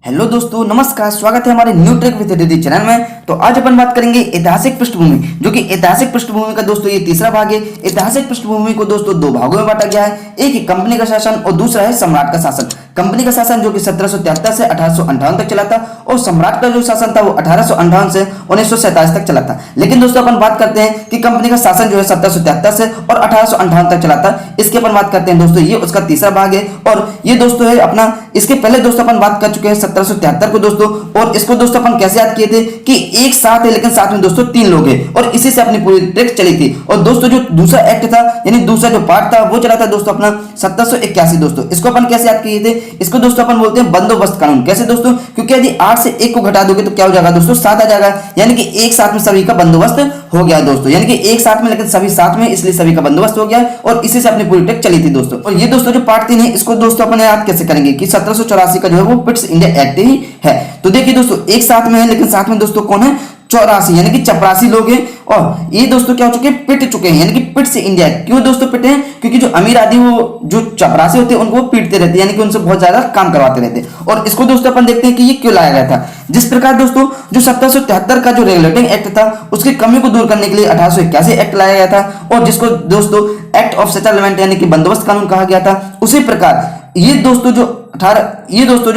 Hello दोस्तों, नमस्कार। स्वागत है हमारे न्यू ट्रिक विद दीदी चैनल में। तो आज अपन बात करेंगे ऐतिहासिक पृष्ठभूमि, जो कि ऐतिहासिक पृष्ठभूमि का दोस्तों ये तीसरा भाग है। ऐतिहासिक पृष्ठभूमि को दोस्तों दो भागों में बांटा गया है। एक है कंपनी का शासन और दूसरा है सम्राट का शासन। कंपनी का शासन जो कि 1773 से 1858 तक चला था और सम्राट का जो शासन था वो 1858 से 1947 तक चला था। लेकिन दोस्तों अपन बात करते हैं कि कंपनी का शासन जो है 1773 से और 1858 तक चला था। इसके अपन बात करते हैं दोस्तों, ये उसका तीसरा भाग है। और ये दोस्तों है अपना, इसके पहले दोस्तों अपन बात कर चुके हैं 1773 को दोस्तों। और इसको दोस्तों अपन कैसे याद किए थे कि एक साथ है लेकिन साथ में दोस्तों तीन लोग हैं और इसी से अपनी पूरी ट्रिक चली थी। और दोस्तों जो दूसरा एक्ट था यानी दूसरा जो पार्ट था वो चला था दोस्तों अपना 1781 दोस्तों। इसको अपन कैसे याद किए थे? इसको दोस्तों अपन बोलते हैं बंदोबस्त कानून। कैसे दोस्तों? क्योंकि यदि 8 से 1 को घटा दोगे तो क्या हो जाएगा दोस्तों? 7 आ जाएगा। यानी कि एक साथ में सभी का बंदोबस्त हो गया दोस्तों। यानी कि एक साथ में लेकिन सभी साथ में, इसलिए सभी का बंदोबस्त हो गया और इसी से अपनी पूरी ट्रिक चली थी दोस्तों। और ये दोस्तों जो पार्ट 3 है इसको दोस्तों अपन याद कैसे करेंगे कि 1784 का जो है वो पिट्स इंडिया एक्ट ही है। तो देखिए दोस्तों एक साथ में है लेकिन साथ में दोस्तों कौन है? 84 यानी कि चपरासी लोग हैं। और ये दोस्तों क्या हो चुके हैं? पिट चुके हैं। यानी कि पिट से इंडिया। क्यों दोस्तों पिटे हैं? क्योंकि जो अमीर आदि वो जो चपरासी होते हैं उनको वो पीटते रहते हैं, यानी कि उनसे बहुत ज्यादा काम करवाते रहते हैं। और इसको दोस्तों अपन देखते हैं कि ये क्यों लाया गया था। जिस प्रकार दोस्तों जो 1773 का जो रेगुलेटिंग एक्ट था उसकी कमी को दूर करने के लिए 1881 एक्ट लाया गया था और जिसको दोस्तों एक्ट ऑफ सेटलमेंट यानी कि बंदोबस्त कानून कहा गया था। उसी प्रकार ये दोस्तों जो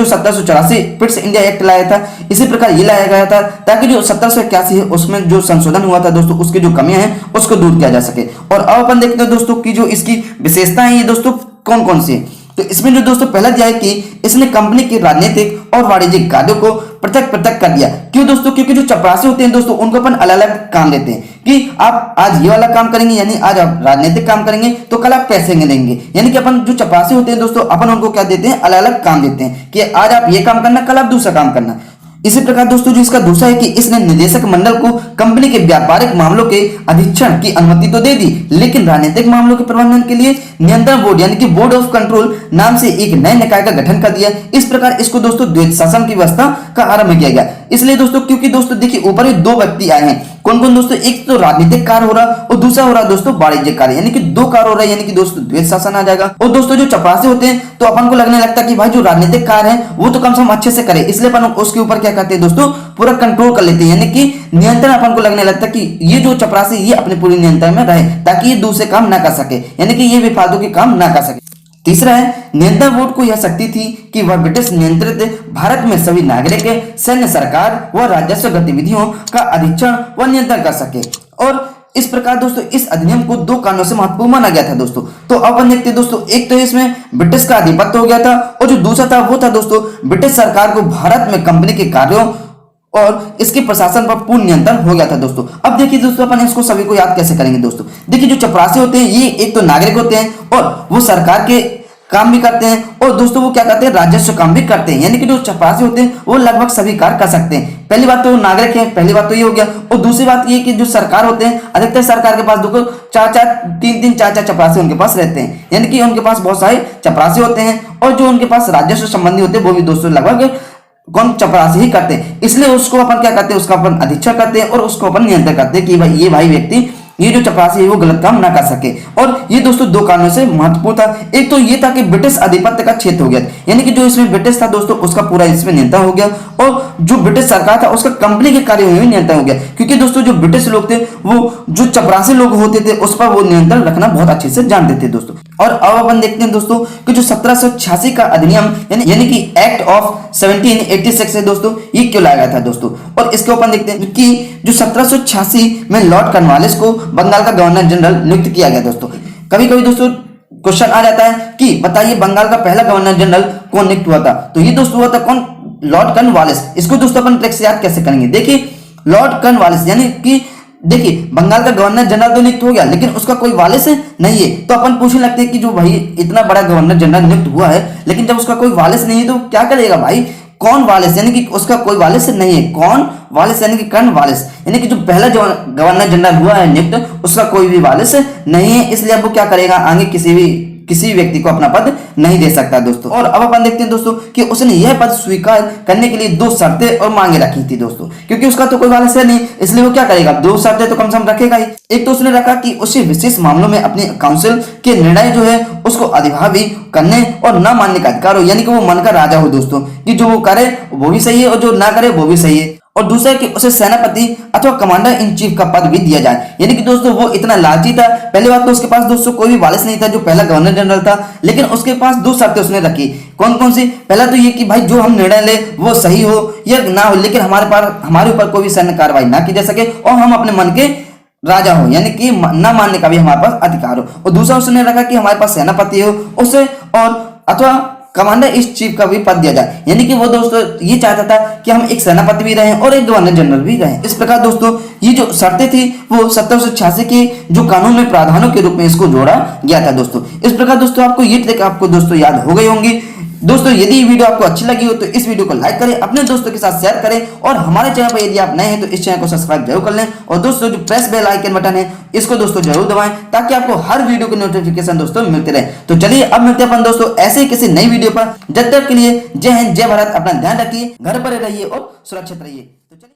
1784 पिट्स इंडिया एक्ट लाया था, इसी प्रकार ये लाया गया था ताकि जो 1781 है उसमें जो संशोधन हुआ था दोस्तों उसकी जो कमियां हैं उसको दूर किया जा सके। और अब अपन देखते हैं दोस्तों कि जो इसकी विशेषताएं हैं ये दोस्तों कौन कौन सी है। तो इसमें जो दोस्तों पहला दिया है कि इसने कंपनी के राजनीतिक और वाणिज्यिक कार्यों को पृथक पृथक कर दिया। क्यों दोस्तों? क्योंकि जो चपरासी होते हैं दोस्तों उनको अपन अलग अलग काम देते हैं कि आप आज ये वाला काम करेंगे, यानी आज आप राजनीतिक काम करेंगे तो कल आप पैसे लेंगे। यानी कि अपन जो चपरासी होते हैं दोस्तों अपन उनको क्या देते हैं? अलग अलग काम देते हैं कि आज आप ये काम करना, कल आप दूसरा काम करना। इसी प्रकार दोस्तों जो इसका दूसरा है कि इसने निदेशक मंडल को कंपनी के व्यापारिक मामलों के अधीक्षण की अनुमति तो दे दी, लेकिन राजनीतिक मामलों के प्रबंधन के लिए नियंत्रण बोर्ड यानी कि बोर्ड ऑफ कंट्रोल नाम से एक नए निकाय का गठन कर दिया। इस प्रकार इसको दोस्तों द्वैत शासन की व्यवस्था का आरंभ किया गया। इसलिए दोस्तों क्योंकि दोस्तों देखिए ऊपर में दो व्यक्ति आए हैं। कौन कौन दोस्तों? एक तो राजनीतिक कार्य हो रहा और दूसरा हो रहा दोस्तों वाणिज्यिक कार्य, यानी कि दो कार्य हो रहा है, यानी कि दोस्तों द्वैत शासन आ जाएगा। और दोस्तों जो चपरासी होते हैं तो अपन को लगने लगता है कि भाई जो राजनीतिक कार्य है वो तो कम से कम अच्छे से करे, इसलिए अपन उसके ऊपर क्या करते हैं दोस्तों? पूरा कंट्रोल कर लेते हैं, यानी कि नियंत्रण अपन को लगने लगता है कि ये जो चपरासी ये अपने पूरी नियंत्रण में रहे ताकि ये दूसरे काम ना कर सके, यानी कि ये बेफालतू के काम ना कर सके। तीसरा है नियंत्रण बोर्ड को यह शक्ति थी कि वह ब्रिटिश नियंत्रित भारत में सभी नागरिक, सैन्य, सरकार व राजस्व गतिविधियों का अधीक्षण व नियंत्रण कर सके। और इस प्रकार दोस्तों इस अधिनियम को दो कारणों से महत्वपूर्ण माना गया था दोस्तों। तो अब अपन देखते हैं दोस्तों, एक तो इसमें ब्रिटिश का आधिपत्य हो गया था और जो दूसरा था वो था दोस्तों ब्रिटिश सरकार को भारत में कंपनी के कार्यों और इसके प्रशासन पर पूर्ण नियंत्रण हो गया था दोस्तों। अब देखिए दोस्तों अपन इसको सभी को याद कैसे करेंगे दोस्तों। देखिए जो चपरासी होते हैं ये एक तो नागरिक होते हैं और वो सरकार के काम भी करते हैं और दोस्तों वो क्या करते हैं? राजस्व काम भी करते हैं। यानी कि जो चपरासी होते हैं वो लगभग सभी कार्य कर सकते हैं। पहली बात तो वो नागरिक है, पहली बात तो ये हो गया। और दूसरी बात ये कि जो सरकार होते हैं अधिकतर सरकार के पास देखो तीन चार चपरासी उनके पास रहते हैं, यानी कि उनके पास बहुत सारे चपरासी होते हैं। और जो उनके पास राजस्व संबंधी होते हैं वो भी दोस्तों लगभग कौन? चपरासी ही करते हैं। इसलिए उसको अपन क्या करते हैं? उसका अपन अधीक्षण करते हैं और उसको अपन नियंत्रण करते हैं कि भाई ये भाई व्यक्ति ये जो चपरासी है वो गलत काम ना कर सके। और ये दोस्तों दो कारणों से महत्वपूर्ण था। एक तो ये था कि ब्रिटिश आधिपत्य का क्षेत्र हो गया, यानी कि जो इसमें ब्रिटिश था दोस्तों उसका पूरा इसमें नियंत्रण हो गया और जो ब्रिटिश सरकार था उसका कंपनी के कार्यों में नियंत्रण हो गया। क्योंकि दोस्तों जो ब्रिटिश लोग थे वो जो चपरासी लोग होते थे उस पर वो नियंत्रण रखना बहुत अच्छे से जानते थे दोस्तों। और अब अपन देखते हैं दोस्तों कि जो 1786 का अधिनियम यानी कि एक्ट ऑफ 1786 है दोस्तों, ये क्यों लाया गया था दोस्तों। और इसके ऊपर देखते हैं कि जो 1786 में लॉर्ड कॉर्नवालिस को बंगाल का गवर्नर जनरल नियुक्त किया गया दोस्तों। कभी कभी दोस्तों क्वेश्चन आ जाता है कि बताइए बंगाल का पहला गवर्नर जनरल कौन नियुक्त हुआ था? तो ये दोस्तों हुआ था कौन? Lord Cornwallis. इसको दोस्तों अपन ट्रिक से याद कैसे करेंगे? देखिए लॉर्ड कॉर्नवालिस यानी कि देखिए बंगाल का गवर्नर जनरल तो नियुक्त हो गया लेकिन उसका कोई वालिस नहीं है। तो अपन पूछने लगते हैं कि जो भाई इतना बड़ा गवर्नर जनरल नियुक्त हुआ है लेकिन जब उसका कोई वालिस नहीं है तो क्या करेगा भाई? कौन वालिस? यानी कि उसका कोई वालिस नहीं है। कौन वालिस? यानी कि कॉर्नवालिस, यानी कि जो पहला गवर्नर जनरल हुआ है नियुक्त उसका कोई भी वालिस नहीं है। इसलिए अब वो क्या करेगा? आगे किसी भी किसी व्यक्ति को अपना पद नहीं दे सकता दोस्तों। और अब अपन देखते हैं दोस्तों कि उसने यह पद स्वीकार करने के लिए 2 शर्तें और मांगे रखी थी दोस्तों, क्योंकि उसका तो कोई वालिस नहीं, इसलिए वो क्या करेगा, 2 शर्तें तो कम से कम रखेगा ही। एक तो उसने रखा कि उसे विशेष मामलों में अपने काउंसिल के निर्णय जो है उसको अधिभावी करने और न मानने का अधिकार हो, यानी कि वो मन का राजा हो दोस्तों, कि जो वो करे वो भी सही है और जो ना करे वो भी सही है। और दूसरा कि उसे सेनापति अथवा कमांडर इन चीफ का पद भी दिया जाए, यानी कि दोस्तों वो इतना लालची था। पहली बात तो उसके पास दोस्तों कोई भी वारिस नहीं था, जो पहला गवर्नर जनरल था, लेकिन उसके पास 2 शर्तें उसने रखी। कौन कौन सी? पहला तो ये कि भाई जो हम निर्णय ले वो सही हो या ना हो, लेकिन हमारे ऊपर कोई भी सैन्य कार्रवाई ना की जा सके और हम अपने मन के राजा हो, यानी कि न मानने का भी हमारे पास अधिकार हो। और दूसरा उसने रखा कि हमारे पास सेनापति हो उसे और अथवा कमांडर इस चीफ का भी पद दिया जाए, यानी कि वो दोस्तों ये चाहता था कि हम एक सेनापति भी रहें और एक गवर्नर जनरल भी रहें। इस प्रकार दोस्तों ये जो शर्तें थी वो 1786 के जो कानून में प्रावधानों के रूप में इसको जोड़ा गया था दोस्तों। इस प्रकार दोस्तों आपको ये ट्रिक आपको दोस्तों याद हो गई होंगी। दोस्तों यदि ये वीडियो आपको अच्छी लगी हो तो इस वीडियो को लाइक करें, अपने दोस्तों के साथ शेयर करें और हमारे चैनल पर यदि आप नए हैं तो इस चैनल को सब्सक्राइब जरूर कर लें। और दोस्तों जो प्रेस बेल आइकन बटन है इसको दोस्तों जरूर दबाएं ताकि आपको हर वीडियो की नोटिफिकेशन दोस्तों मिलते रहे। तो चलिए अब मिलते हैं अपन दोस्तों ऐसे ही किसी नई वीडियो पर। जब तक के लिए जय हिंद, जय भारत, अपना ध्यान रखिए, घर पर रहिए और सुरक्षित रहिए।